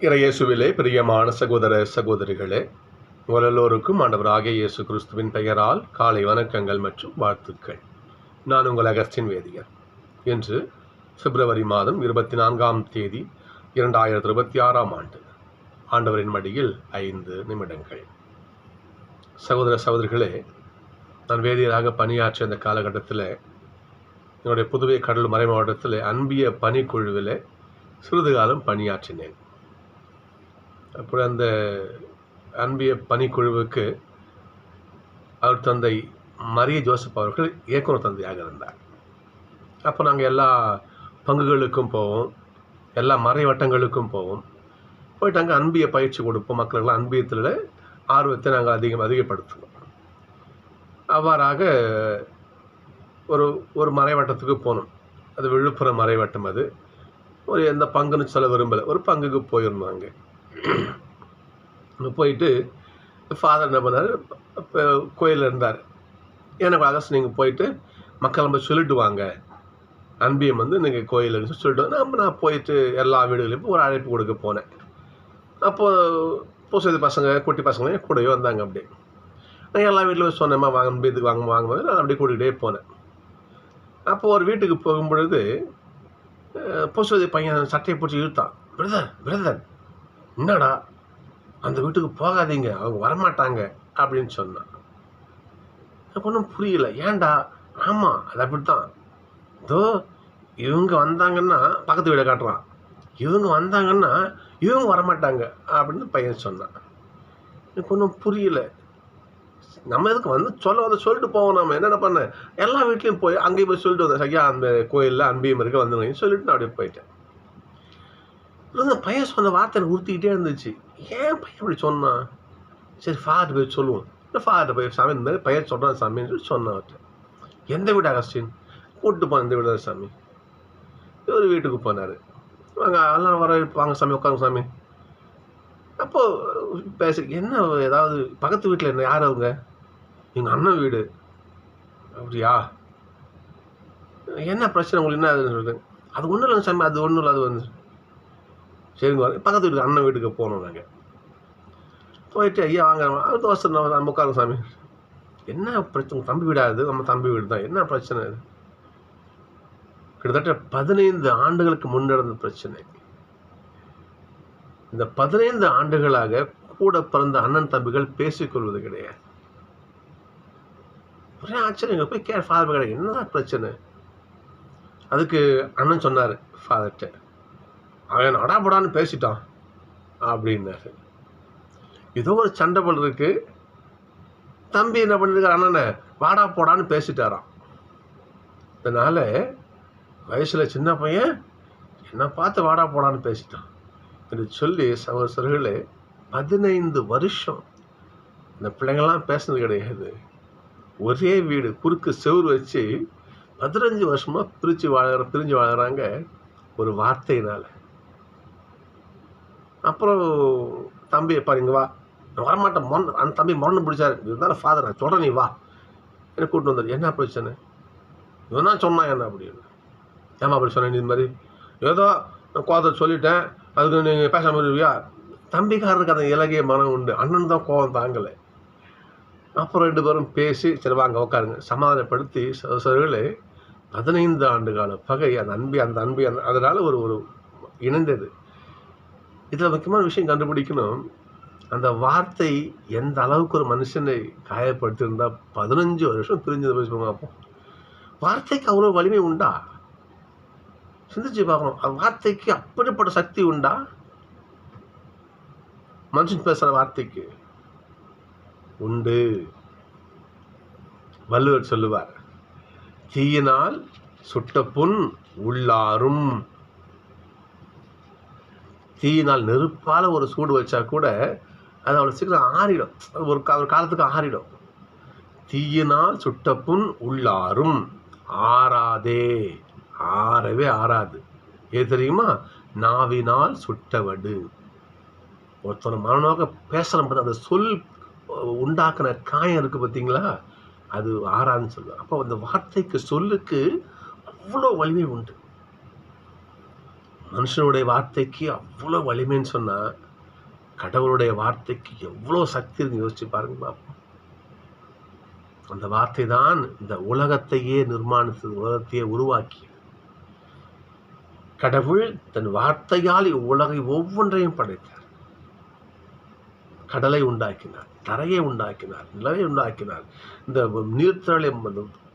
இறையேசுவிலே பிரியமான சகோதர சகோதரிகளே, உங்கள் எல்லோருக்கும் ஆண்டவராகிய இயேசு கிறிஸ்துவின் பெயரால் காலை வணக்கங்கள் மற்றும் வாழ்த்துக்கள். நான் உங்கள் அகஸ்டின் வேதியர். இன்று பிப்ரவரி மாதம் 24ஆம் தேதி 2026ஆம் ஆண்டு. ஆண்டவரின் மடியில் 5 நிமிடங்கள். சகோதர சகோதரிகளே, நான் வேதியராக பணியாற்றிய அந்த காலகட்டத்தில் என்னுடைய புதுவை கடலூர் மறை மாவட்டத்தில் அன்பிய பணிக்குழுவில் சிறிது காலம் பணியாற்றினேன். அப்போ அந்த அன்பிய பணிக்குழுவுக்கு அவர் தந்தை மரிய ஜோசப் அவர்கள் இயக்குனர் தந்தையாக இருந்தார். அப்போ நாங்கள் எல்லா பங்குகளுக்கும் போவோம், எல்லா மறை வட்டங்களுக்கும் போவோம். போயிட்டு அங்கே அன்பிய பயிற்சி கொடுப்போம். மக்களுக்கெல்லாம் அன்பியத்தில் ஆர்வத்தை நாங்கள் அதிகப்படுத்துவோம். அவ்வாறாக ஒரு மறைவட்டத்துக்கு போனோம். அது விழுப்புரம் மறைவட்டம். அது ஒரு எந்த பங்குன்னு சொல்ல விரும்பலை, ஒரு பங்குக்கு போயிருந்தோம். அங்கே போயிட்டு ஃபாதர் என்ன பண்ணார், கோயிலில் இருந்தார். எனக்கு அகஸ்ட் நீங்கள் போயிட்டு மக்கள் நம்ம சொல்லிட்டு வாங்க, அன்பியம் நீங்கள் கோயிலுன்னு சொல்லிட்டு நான் போயிட்டு எல்லா வீடுகளையும் ஒரு அழைப்பு கொடுக்க போனேன். அப்போது பூசதி பசங்க குட்டி பசங்க கூடவே வந்தாங்க. அப்படியே நான் எல்லா வீட்டிலும் சொன்னேம்மா வாங்க, அன்பியத்துக்கு வாங்க நான் அப்படியே கூட்டிகிட்டே போனேன். அப்போது ஒரு வீட்டுக்கு போகும்பொழுது பூசதி பையன் சட்டையை பிடிச்சி இழுத்தான். பிரதர் என்னடா அந்த வீட்டுக்கு போகாதீங்க, அவங்க வரமாட்டாங்க அப்படின்னு சொன்னான். எனக்கு ஒன்றும் புரியல. ஏன்டா? ஆமாம், அது அப்படித்தான். இதோ இவங்க வந்தாங்கன்னா பக்கத்து வீடை காட்டுறான், இவங்க வந்தாங்கன்னா இவங்க வரமாட்டாங்க அப்படின்னு பையன் சொன்னான். எனக்கு ஒன்றும் புரியல. நம்ம எதுக்கு சொல்லிட்டு போவோம். நம்ம என்னென்ன பண்ண எல்லா வீட்லேயும் போய் அங்கேயும் போய் சொல்லிட்டு வந்தேன். சரியா அந்த கோயிலில் அன்பியம் இருக்க வந்துடுங்க சொல்லிட்டு நான் அப்படியே போயிட்டேன். இந்த பையன் சொன்ன வார்த்தை எனக்கு உறுத்திக்கிட்டே இருந்துச்சு. ஏன் பையன் இப்படி சொன்னான்? சரி ஃபாதர் போய் சொல்லுவோம். இல்லை ஃபாதர் போய் சாமி இந்த மாதிரி பையன் சொல்கிறான் சாமின்னு சொல்லி சொன்னான். அவர்கிட்ட எந்த வீடு அகஸ்டின் கூப்பிட்டு போனேன், இந்த வீடு தான் சாமி. ஒரு வீட்டுக்கு போனார். வாங்க எல்லாரும் வர வாங்க சாமி, உட்காருங்க சாமி. அப்போது பேச என்ன ஏதாவது பக்கத்து வீட்டில் என்ன யார் அவங்க? எங்கள் அண்ணன் வீடு. அப்படியா? என்ன பிரச்சனை உங்களுக்கு? என்ன ஆகுதுன்னு சொல்லுது. அது ஒன்றும் இல்லைங்க சாமி, அது ஒன்றும் இல்லை, அது வந்து சரிங்க பக்கத்து வீட்டுக்கு அண்ணன் வீட்டுக்கு போனோம். நாங்கள் போயிட்டு ஐயா வாங்க தோசை நம்ம உட்காருங்க சாமி. என்ன பிரச்சனை? தம்பி வீடாது, நம்ம தம்பி வீடு தான். என்ன பிரச்சனை? கிட்டத்தட்ட 15 ஆண்டுகளுக்கு முன்னடந்த பிரச்சனை. இந்த 15 ஆண்டுகளாக கூட பிறந்த அண்ணன் தம்பிகள் பேசிக்கொள்வது கிடையாது. ஒரே ஆச்சரியம். போய் ஃபாதர் கிடையாது, என்னதான் பிரச்சனை? அதுக்கு அண்ணன் சொன்னார் ஃபாதர்கிட்ட, அவன் அடாபடான்னு பேசிட்டான் அப்படின்னாரு. ஏதோ ஒரு சண்டைபல் இருக்கு. தம்பி என்ன பண்ணிருக்கார், அண்ணனை வாடா போடான்னு பேசிட்டாராம். இதனால வயசுல சின்ன பையன் என்ன பார்த்து வாடா போடான்னு பேசிட்டான் என்று சொல்லி சகோதரர்களே 15 வருஷம் இந்த பிள்ளைங்கள்லாம் பேசுனது கிடையாது. ஒரே வீடு குறுக்கு செவுறு வச்சு 15 வருஷமா பிரிஞ்சு வாழறாங்க ஒரு வார்த்தையினால. அப்புறம் தம்பி எப்பா இங்கே வா, நான் வரமாட்டேன், அந்த தம்பி மரணம் பிடிச்சாரு, இருந்தாலும் ஃபாதர் நான் சொல்கிறேன், நீ வா என்ன கூப்பிட்டு வந்தார். என்ன பிரச்சனை? இவன் தான் சொன்னான் என்ன அப்படின்னு. ஏமா அப்படி சொன்னேன்? இது மாதிரி ஏதோ நான் கோவத்தை சொல்லிட்டேன், அதுக்கு நீங்கள் பேசாமல் இருவியா? தம்பிக்காரருக்கு அந்த இலகிய மனம் உண்டு, அண்ணன் தான் கோவம் தாங்கலை. அப்புறம் 2 பேரும் பேசி சரி வாங்க உட்காருங்க சமாதானப்படுத்தி சகோதரர்களே 15 ஆண்டு கால பகை அந்த அன்பி அதனால் ஒரு இணைந்தது. இதில் முக்கியமான விஷயம் கண்டுபிடிக்கணும். அந்த வார்த்தை எந்த அளவுக்கு ஒரு மனுஷனை காயப்படுத்தியிருந்தா 15 வருஷம் பிரிஞ்சு பேசி பார்ப்போம். வார்த்தைக்கு அவ்வளோ வலிமை உண்டா? சிந்திச்சு பார்க்கணும். அந்த வார்த்தைக்கு அப்படிப்பட்ட சக்தி உண்டா? மனுஷன் பேசுகிற வார்த்தைக்கு உண்டு. வள்ளுவர் சொல்லுவார், தீயினால் சுட்ட புண் உள்ளாரும். தீயினால் நெருப்பால் ஒரு சூடு வச்சா கூட அது அவ்வளோ சீக்கிரம் ஆறிடும், ஒரு காலத்துக்கு ஆறிடும். தீயினால் சுட்ட புண் உள்ளாரும், ஆறாதே, ஆறவே ஆறாது. ஏது தெரியுமா? நாவினால் சுட்டவடு. ஒருத்தனை மனநோக்க பேசுகிற அந்த சொல் உண்டாக்குன காயம் இருக்குது பார்த்தீங்களா, அது ஆறாதுன்னு சொல்லுவேன். அப்போ அந்த வார்த்தைக்கு சொல்லுக்கு அவ்வளோ வலிமை உண்டு. மனுஷனுடைய வார்த்தைக்கு அவ்வளோ வலிமைன்னு சொன்னால் கடவுளுடைய வார்த்தைக்கு எவ்வளோ சக்தி இருக்கு யோசிச்சு பாருங்க பாப்போம். அந்த வார்த்தை தான் இந்த உலகத்தையே நிர்மாணித்தது, உலகத்தையே உருவாக்கியது. கடவுள் தன் வார்த்தையால் இவ்வுலகை ஒவ்வொன்றையும் படைத்தார். கடலை உண்டாக்கினார், தரையை உண்டாக்கினார், நிலவை உண்டாக்கினார், இந்த நீர்த்தழை,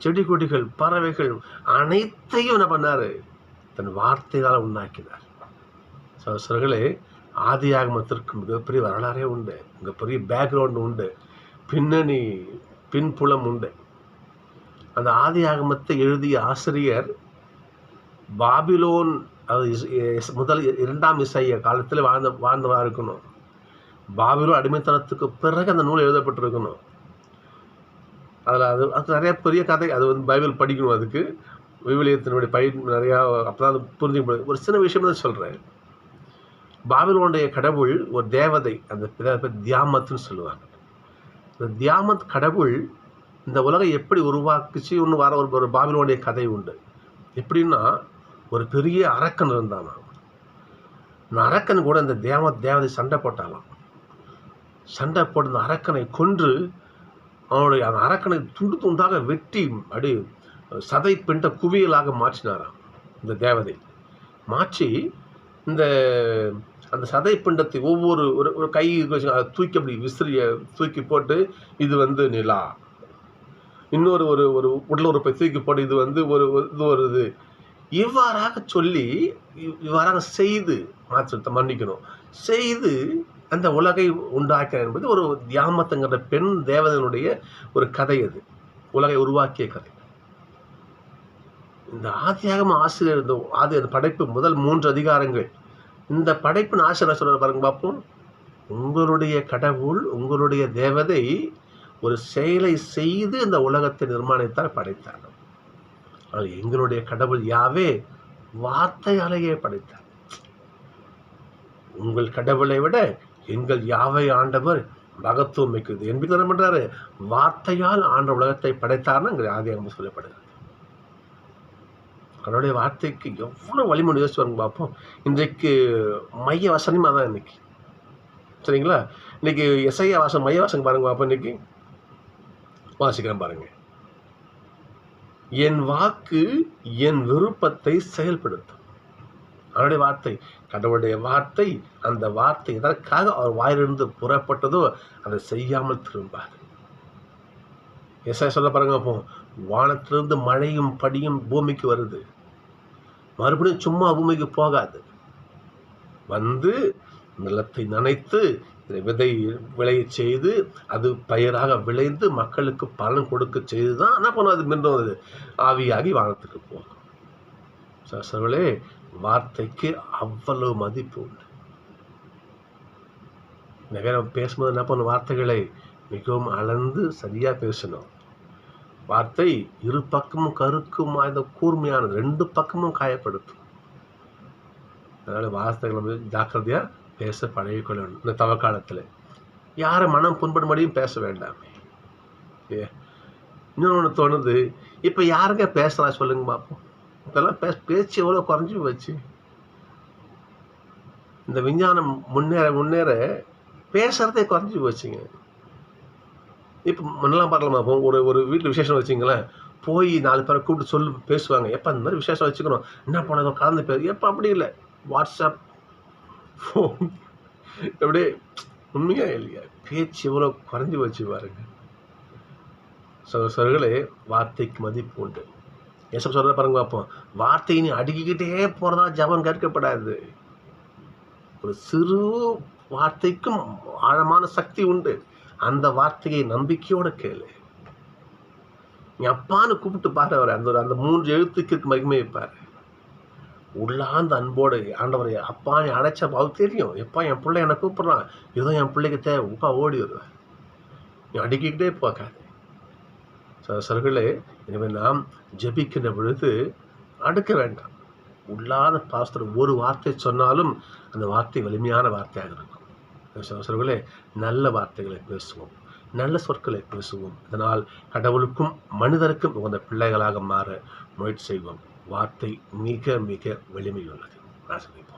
செடி கொடிகள், பறவைகள் அனைத்தையும் என்ன பண்ணாரு? தன் வார்த்தையால் உண்டாக்கினார். சகோதரர்களே, ஆதியாகமத்திற்கு மிகப்பெரிய வரலாறே உண்டு, மிகப்பெரிய பேக்ரவுண்ட் உண்டு, பின்னணி பின்புலம் உண்டு. அந்த ஆதியாகமத்தை எழுதிய ஆசிரியர் பாபிலோன், அது முதல் 2ஆம் இசைய காலத்தில் வாழ்ந்தவராக இருக்கணும். பாபிலோன் அடிமைத்தனத்துக்கு பிறகு அந்த நூல் எழுதப்பட்டிருக்கணும். அதில் அது நிறைய பெரிய கதை, அது பைபிள் படிக்கணும், அதுக்கு விவிலியத்தினுடைய நிறையா அப்போ தான் புரிஞ்சுக்க முடியும். ஒரு சின்ன விஷயம் தான் சொல்கிறேன். பாபிலோனுடைய கடவுள் ஒரு தேவதை, அந்த தியாமத்னு சொல்லுவாங்க. இந்த தியாமத் கடவுள் இந்த உலகை எப்படி உருவாக்குச்சு ஒன்று வர ஒரு பாபிலோனுடைய கதை உண்டு. எப்படின்னா, ஒரு பெரிய அரக்கன் இருந்தானா. இந்த அரக்கன் கூட இந்த தேவதை சண்டை போட்டாலாம். சண்டை போட்டு இந்த அரக்கனை கொன்று அவனுடைய அந்த அரக்கனை துண்டு துண்டாக வெட்டி அப்படி சதை பிண்ட குவியலாக மாற்றினாராம் இந்த தேவதை. மாற்றி அந்த சதை பிண்டத்தை ஒவ்வொரு ஒரு கை தூக்கி அப்படி விசிறிய தூக்கி போட்டு, இது நிலா, இன்னொரு ஒரு உடல் உறுப்பை தூக்கி போட்டு, இது இவ்வாறாக சொல்லி இவ்வாறாக செய்து மன்னிக்கணும் செய்து அந்த உலகை உண்டாக்க என்பது ஒரு தியாமத்துங்கிற பெண் தேவதனுடைய ஒரு கதை. அது உலகை உருவாக்கிய கதை. இந்த ஆதியாகம ஆசிரியர் அந்த படைப்பு முதல் 3 அதிகாரங்கள், இந்த படைப்பின் ஆசிரியர் சொல்ற பாருங்க பார்ப்போம். உங்களுடைய கடவுள், உங்களுடைய தேவதை ஒரு செயலை செய்து இந்த உலகத்தை நிர்மாணித்தார், படைத்தார். ஆனால் எங்களுடைய கடவுள் யாவே வார்த்தையாலேயே படைத்தார். உங்கள் கடவுளை விட எங்கள் யாவை ஆண்டவர் மகத்துவம் மிக்கது என்பது என்ன பண்றாரு? வார்த்தையால் ஆண்ட உலகத்தை படைத்தார்னு அங்கே ஆதியாகமம் சொல்லப்படுகிறது. அவருடைய வார்த்தைக்கு எவ்வளவு வலிமை யோசிச்சு வருங்க பார்ப்போம். இன்றைக்கு மைய வசனமா தான் இன்னைக்கு, சரிங்களா? இன்னைக்கு எசையா வாசம் மைய வாசம் பாருங்க பார்ப்போம். இன்னைக்கு வாசிக்கிறேன் பாருங்க. என் வாக்கு என் விருப்பத்தை செயல்படுத்தும். அவருடைய வார்த்தை, கடவுளுடைய வார்த்தை, அந்த வார்த்தை எதற்காக அவர் வாயிலிருந்து புறப்பட்டதோ அதை செய்யாமல் திரும்பாது. எஸ்ஐ சொல்ல பாருங்க, அப்போ வானத்திலிருந்து மழையும் படியும் பூமிக்கு வருது, மறுபடியும் சும்மா பூமிக்கு போகாது, வந்து நிலத்தை நனைத்து விதை விளைய செய்து அது பயிராக விளைந்து மக்களுக்கு பலன் கொடுக்க செய்து தான் என்ன பண்ணும், அது மீண்டும் அது ஆவியாகி வானத்துக்கு போகும். சகோதரர்களே, வார்த்தைக்கு அவ்வளவு மதிப்பு உண்டு. நிறைய பேசும்போது என்ன பண்ணும், வார்த்தைகளை மிகவும் அளந்து சரியா பேசணும். வார்த்தை இரு பக்கமும் கருக்கும் கூர்மையானது, 2 பக்கமும் காயப்படுத்தும். அதனால வார்த்தைகளை ஜாக்கிரதையா பேச பழகிக்கொள்ள வேண்டும். இந்த தவ காலத்துல யாரை மனம் புண்படும்படியும் பேச வேண்டாமே. இன்னொன்று தோணுது, இப்ப யாருங்க பேசுறா சொல்லுங்க பார்ப்போம். இப்பெல்லாம் பேச்சு எவ்வளோ குறைஞ்சி வச்சு. இந்த விஞ்ஞானம் முன்னேற பேசுறதே குறைஞ்சி போச்சுங்க. இப்போ முன்னெல்லாம் பார்க்கலாமா, ஒரு வீட்டில் விசேஷம் வச்சிங்களேன், போய் 4 பேரை கூப்பிட்டு பேசுவாங்க. எப்போ அந்த மாதிரி விசேஷம் வச்சுக்கணும், என்ன பண்ணதோ கலந்து பேசு. எப்போ அப்படி இல்லை, வாட்ஸ்அப் ஃபோன், அப்படியே உண்மையாக இல்லையா, பேச்சு எவ்வளோ குறைஞ்சி வச்சு பாருங்க. சகோதரர்களே, வார்த்தைக்கு மதிப்பு உண்டு. ஏசப் சொல்ற பாருங்க பார்ப்போம். வார்த்தையை நீ அடுக்கிக்கிட்டே போறதா ஜபம் கேட்கப்படாது. ஒரு சிறு வார்த்தைக்கும் ஆழமான சக்தி உண்டு. அந்த வார்த்தையை நம்பிக்கையோட கேளு. நீ அப்பான்னு கூப்பிட்டு பாரு அவரை. அந்த 3 எழுத்துக்கு மகிமை பாரு. உள்ளாந்த அன்போடு ஆண்டவரை அப்பான்னு அடைச்ச அவருக்கு தெரியும், எப்பா என் பிள்ளை என்னை கூப்பிடுறான், ஏதோ என் பிள்ளைக்கு தேவை, உப்பா ஓடி வருவேன். நீ அடுக்கிக்கிட்டே போக்காது. சகோதரர்களே, எனவே நாம் ஜெபிக்கின்ற பொழுது அடுக்க வேண்டாம். உள்ளாத பாஸ்தர் ஒரு வார்த்தை சொன்னாலும் அந்த வார்த்தை வலிமையான வார்த்தையாக இருக்கும். சகோதரர்களே, நல்ல வார்த்தைகளை பேசுவோம், நல்ல சொற்களை பேசுவோம். இதனால் கடவுளுக்கும் மனிதருக்கும் உகந்த பிள்ளைகளாக மாற முயற்சி செய்வோம். வார்த்தை மிக மிக வலிமையுள்ளது. பிரார்த்தனை.